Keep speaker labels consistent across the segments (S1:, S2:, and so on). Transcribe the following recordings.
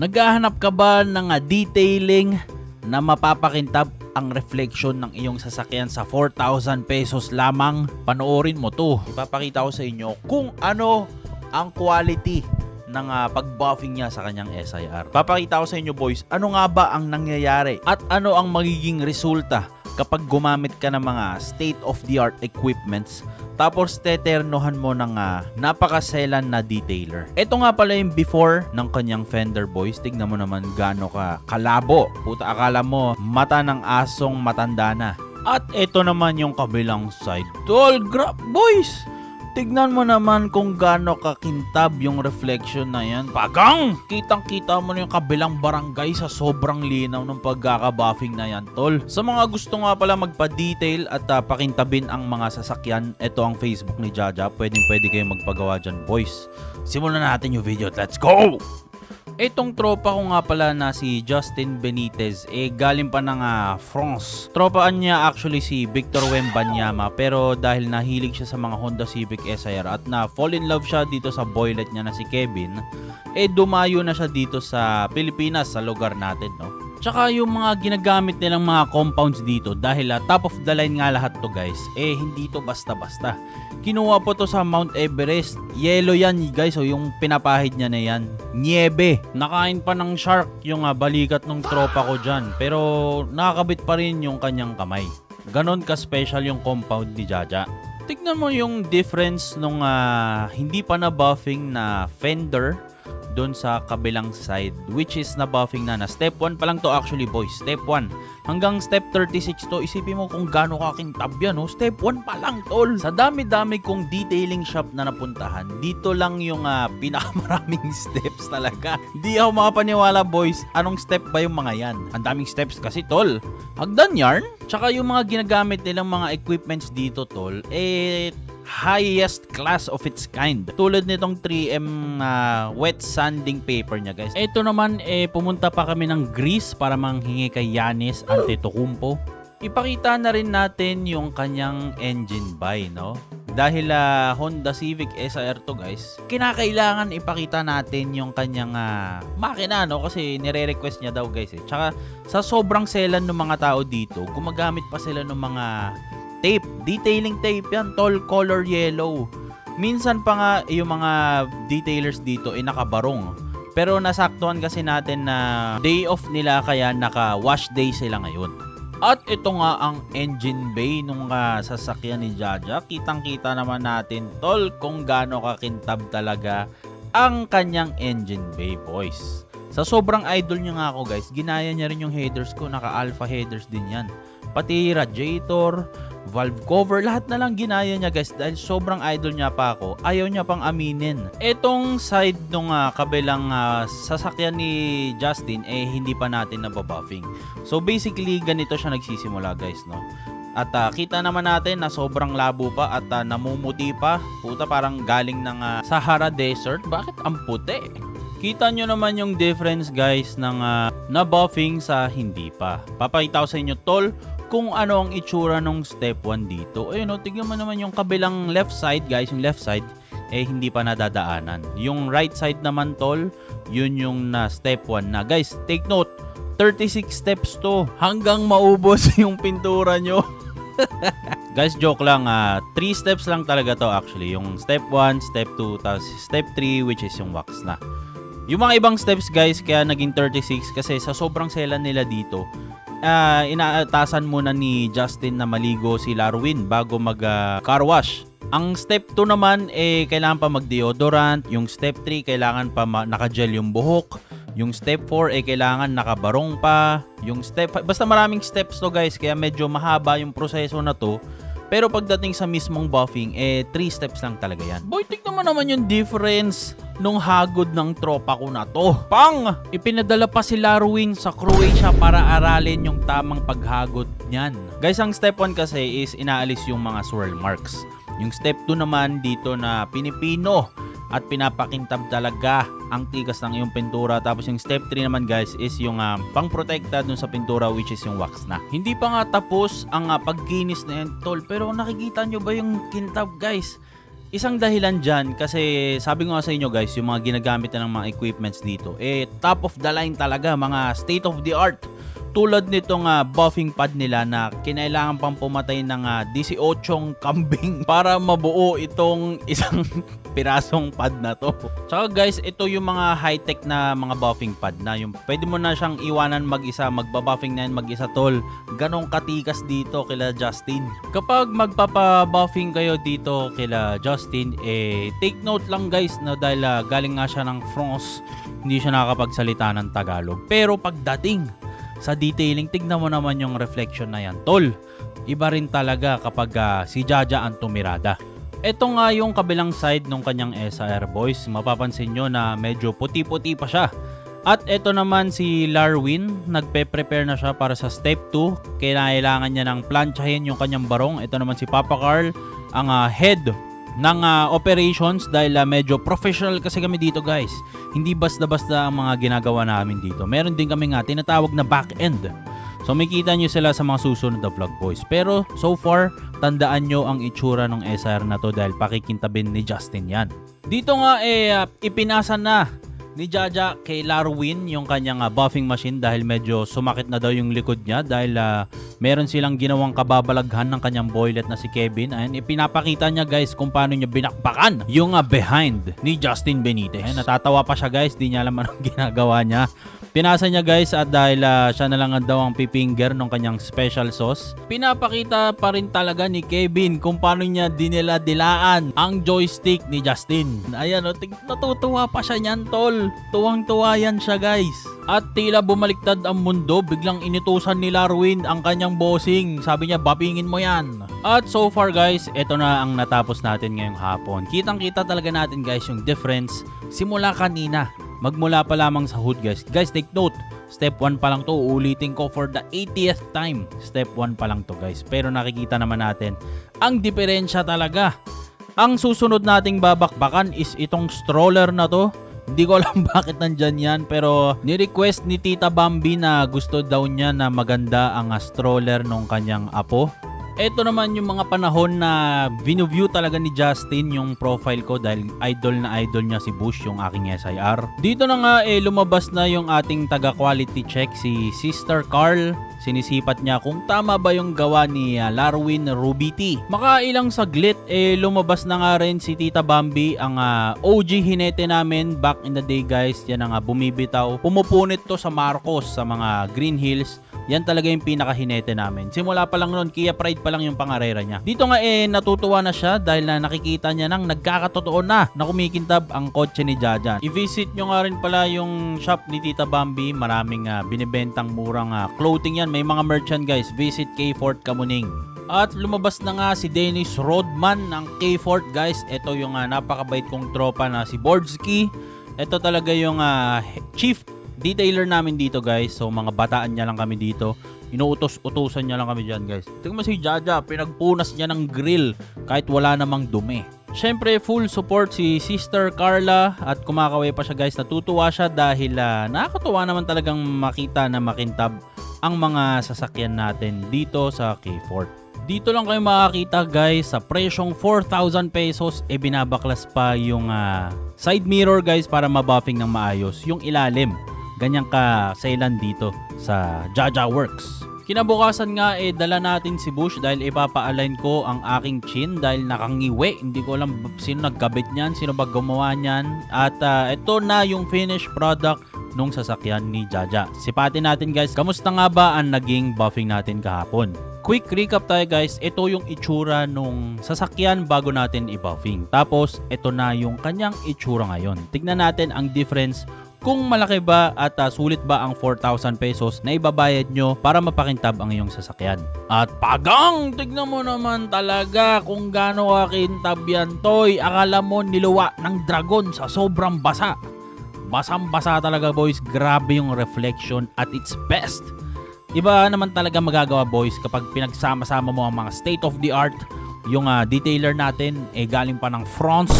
S1: Naghahanap ka ba ng detailing na mapapakintab ang reflection ng iyong sasakyan sa 4,000 pesos lamang? Panoorin mo to. Ipapakita ko sa inyo kung ano ang quality ng pag-buffing niya sa kanyang SIR. Papakita ko sa inyo boys, ano nga ba ang nangyayari at ano ang magiging resulta kapag gumamit ka ng mga state-of-the-art equipments tapos teternohan mo ng napakaselan na detailer. Ito nga pala yung before ng kanyang fender boys. Tignan mo naman gaano ka kalabo. Puta, akala mo mata ng asong matanda na. At ito naman yung kabilang side. Tol, grab boys! Tignan mo naman kung gaano kakintab yung reflection na yan. Pagang! Kitang-kita mo na yung kabilang barangay sa sobrang linaw ng pagkakabuffing na yan, tol. Sa mga gusto nga pala magpa-detail at pakintabin ang mga sasakyan, ito ang Facebook ni Jaja. Pwede kayong magpagawa dyan, boys. Simulan na natin yung video. Let's go! Itong tropa ko nga pala na si Justin Benitez, galing pa ng France. Tropaan niya actually si Victor Wembanyama, pero dahil nahilig siya sa mga Honda Civic SIR at na fall in love siya dito sa boylet niya na si Kevin, dumayo na siya dito sa Pilipinas, sa lugar natin, no? Tsaka yung mga ginagamit nilang mga compounds dito, dahil top of the line nga lahat to guys, hindi to basta-basta. Kinuha po to sa Mount Everest. Yellow yan guys, yung pinapahid niya na yan. Niebe. Nakain pa ng shark yung balikat ng tropa ko dyan, pero nakakabit pa rin yung kanyang kamay. Ganon ka-special yung compound ni Jaja. Tignan mo yung difference nung hindi pa na-buffing na fender doon sa kabilang side, which is na buffing na step 1 pa lang to actually boys. Step 1 hanggang step 36 to. Isipin mo kung gaano kakintab yan, no? Step 1 pa lang, tol. Sa dami-dami kong detailing shop na napuntahan, dito lang yung pinakamaraming steps talaga. Hindi ako makapaniwala boys, anong step ba yung mga yan? Ang daming steps kasi, tol. Hagdan yarn, tsaka yung mga ginagamit nilang mga equipments dito, tol, highest class of its kind. Tulad nitong 3M wet sanding paper niya guys. Ito naman pumunta pa kami ng Greece para manghingi kay Giannis Antetokounmpo. Ipakita na rin natin yung kanyang engine bay, no? Dahil Honda Civic SIR to guys, kinakailangan ipakita natin yung kanyang makina, no? Kasi nire-request niya daw guys Tsaka sa sobrang selan ng mga tao dito, gumagamit pa sila ng mga tape, detailing tape yan, tol, color yellow. Minsan pa nga yung mga detailers dito nakabarong. Pero nasaktuhan kasi natin na day off nila kaya naka-wash day sila ngayon. At ito nga ang engine bay nung sasakyan ni Jaja. Kitang-kita naman natin, tol, kung gaano kakintab talaga ang kanyang engine bay, boys. Sa sobrang idol niya nga ako guys, ginaya niya rin yung headers ko, naka-alpha headers din yan. Pati radiator, valve cover, lahat na lang ginaya niya guys dahil sobrang idol niya pa ako. Ayaw niya pang aminin. Etong side nung kabilang sasakyan ni Justin hindi pa natin nababuffing. So basically ganito siya nagsisimula guys, no? At kita naman natin na sobrang labo pa at namumuti pa. Puta, parang galing ng Sahara Desert. Bakit ang puti? Kita nyo naman yung difference guys ng nabuffing sa hindi pa. Papakita ko sa inyo, tol, kung ano ang itsura ng step 1 dito. Ayun, tignan mo naman yung kabilang left side guys. Yung left side hindi pa nadadaanan. Yung right side naman, tol, yun yung step 1 na. Guys, take note, 36 steps to hanggang maubos yung pintura nyo. Guys, joke lang, 3 steps lang talaga to actually. Yung step 1, step 2, tapos step 3 which is yung wax na. Yung mga ibang steps guys, kaya naging 36 kasi sa sobrang selan nila dito, inaatasan muna ni Justin na maligo si Larwin bago mag car wash. Ang step 2 naman kailangan pa mag-deodorant. Yung step 3 kailangan pa naka-gel yung buhok. Yung step 4 kailangan nakabarong pa. Yung step 5, basta maraming steps to guys, kaya medyo mahaba yung proseso na to. Pero pagdating sa mismong buffing, 3 steps lang talaga yan. Boy, tignan mo naman yung difference nung hagod ng tropa ko na to. Pang! Ipinadala pa si Larwin sa Croatia para aralin yung tamang paghagod niyan. Guys, ang step 1 kasi is inaalis yung mga swirl marks. Yung step 2 naman dito na pinipino at pinapakintab talaga ang tigas ng iyong pintura. Tapos yung step 3 naman guys is yung pang-protekta dun sa pintura, which is yung wax na. Hindi pa nga tapos ang pagkinis na yan, tol, pero nakikita nyo ba yung kintab guys? Isang dahilan dyan kasi sabi ko nga sa inyo guys, yung mga ginagamit na ng mga equipments dito, top of the line talaga, mga state of the art. Tulad nitong buffing pad nila na kinailangan pang pumatay ng 18 kambing para mabuo itong isang pirasong pad na to. Tsaka guys, ito yung mga high-tech na mga buffing pad na yung pwede mo na siyang iwanan mag-isa, magbabuffing na yan mag-isa tol. Ganong katikas dito kila Justin. Kapag magpapa-buffing kayo dito kila Justin, take note lang guys na dahil galing nga siya ng France, hindi siya nakakapagsalita ng Tagalog. Pero pagdating sa detailing, tignan mo naman yung reflection na yan tol. Iba rin talaga kapag si Jaja ang tumirada. Ito nga yung kabilang side ng kanyang SR boys. Mapapansin nyo na medyo puti-puti pa siya. At ito naman si Larwin, nagpe-prepare na siya para sa step 2. Kailangan niya ng planchahin yung kanyang barong. Ito naman si Papa Carl, ang head ng operations dahil medyo professional kasi kami dito guys. Hindi basta-basta ang mga ginagawa namin dito. Meron din kami nga tinatawag na back-end. So makikita nyo sila sa mga susunod na vlog boys. Pero so far, tandaan nyo ang itsura ng SR na to dahil pakikintabin ni Justin yan. Dito nga ipinasa na ni Jaja kay Larwin yung kanyang buffing machine dahil medyo sumakit na daw yung likod niya dahil meron silang ginawang kababalaghan ng kanyang boylet na si Kevin. Ayan, ipinapakita niya guys kung paano niya binakbakan yung behind ni Justin Benitez. Ayan, natatawa pa siya guys, di niya alam anong ginagawa niya. Pinasa niya guys at dahil siya na lang daw ang pipinger ng kanyang special sauce. Pinapakita pa rin talaga ni Kevin kung paano niya dinila-dilaan ang joystick ni Justin. Ayan o, natutuwa pa siya niyan tol. Tuwang-tuwa yan siya guys. At tila bumaliktad ang mundo, biglang inutusan ni Larwin ang kanyang bossing. Sabi niya, bapingin mo yan. At so far guys, ito na ang natapos natin ngayong hapon. Kitang-kita talaga natin guys yung difference simula kanina. Magmula pa lamang sa hood guys. Guys, take note. Step 1 pa lang to. Uulitin ko for the 80th time. Step 1 pa lang to guys. Pero nakikita naman natin ang diferensya talaga. Ang susunod nating babakbakan is itong stroller na to. Hindi ko alam bakit nandyan yan. Pero ni-request ni Tita Bambi na gusto daw niya na maganda ang stroller nung kanyang apo. Ito naman yung mga panahon na view talaga ni Justin yung profile ko dahil idol na idol niya si Bush, yung aking SIR. Dito na nga lumabas na yung ating taga-quality check, si Sister Carl. Sinisipat niya kung tama ba yung gawa ni Larwin Rubiti. Makailang saglit, lumabas na nga rin si Tita Bambi, ang OG hinete namin back in the day guys. Yan ang bumibitaw. Pumupunit to sa Marcos, sa mga Green Hills. Yan talaga yung pinakahinete namin. Simula pa lang noon, Kia Pride pa lang yung pangarera niya. Dito nga natutuwa na siya dahil na nakikita niya nang nagkakatotoo na kumikintab ang kotse ni Jaja. I-visit nyo nga rin pala yung shop ni Tita Bambi. Maraming binibentang murang clothing yan. May mga merchant guys. Visit K-Fort Kamuning. At lumabas na nga si Dennis Rodman ng K-Fort guys. Ito yung napakabait kong tropa na si Bordsky. Ito talaga yung chief detailer namin dito guys. So mga bataan niya lang kami dito. Inuutos-utusan niya lang kami dyan guys. Tingnan mo si Jaja, pinagpunas niya ng grill kahit wala namang dumi. Syempre full support si Sister Carla at kumakaway pa siya guys. Natutuwa siya dahil nakakatuwa naman talagang makita na makintab ang mga sasakyan natin dito sa K-Fort. Dito lang kayo makakita guys sa presyong 4,000 pesos binabaklas pa yung side mirror guys para mabuffing ng maayos yung ilalim. Ganyan ka sailan dito sa Jaja Works. Kinabukasan nga dala natin si Bush dahil ipapa-align ko ang aking chin dahil nakangiwi. Hindi ko alam sino nagkabit niyan, sino ba gumawa niyan. At ito na yung finished product nung sasakyan ni Jaja. Sipatin natin guys, kamusta nga ba ang naging buffing natin kahapon? Quick recap tayo guys, ito yung itsura nung sasakyan bago natin i-buffing. Tapos ito na yung kanyang itsura ngayon. Tignan natin ang difference kung malaki ba at sulit ba ang 4,000 pesos na ibabayad nyo para mapakintab ang iyong sasakyan. At pagang, tignan mo naman talaga kung gaano kakintab yan toy. Akala mo niluwa ng dragon sa sobrang basa. Basang-basa talaga boys, grabe yung reflection at its best. Iba naman talaga magagawa boys kapag pinagsama-sama mo ang mga state of the art. Yung detailer natin galing pa ng France.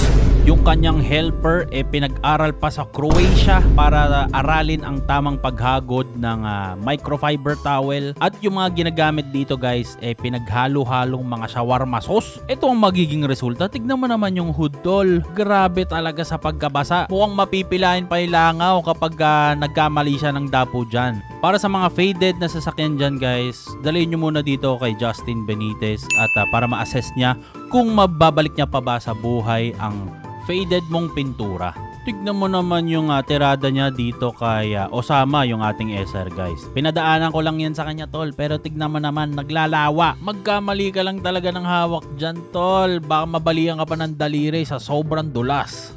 S1: Yung kanyang helper pinag-aral pa sa Croatia para aralin ang tamang paghagod ng microfiber towel. At yung mga ginagamit dito guys pinaghalo-halong mga shawarma sauce. Ito ang magiging resulta. Tignan mo naman yung hood tol. Grabe talaga sa pagkabasa. Mukhang mapipilain pa yung langaw kapag nagkamali siya ng dapo dyan. Para sa mga faded na sasakyan dyan guys, dalhin nyo muna dito kay Justin Benitez at para ma-assess niya kung mababalik niya pa ba sa buhay ang faded mong pintura. Tignan mo naman yung tirada niya dito kay Osama, yung ating SR guys. Pinadaanan ko lang yan sa kanya tol, pero tignan mo naman naglalawa. Magkamali ka lang talaga ng hawak dyan tol, baka mabalian ka pa ng daliri sa sobrang dulas.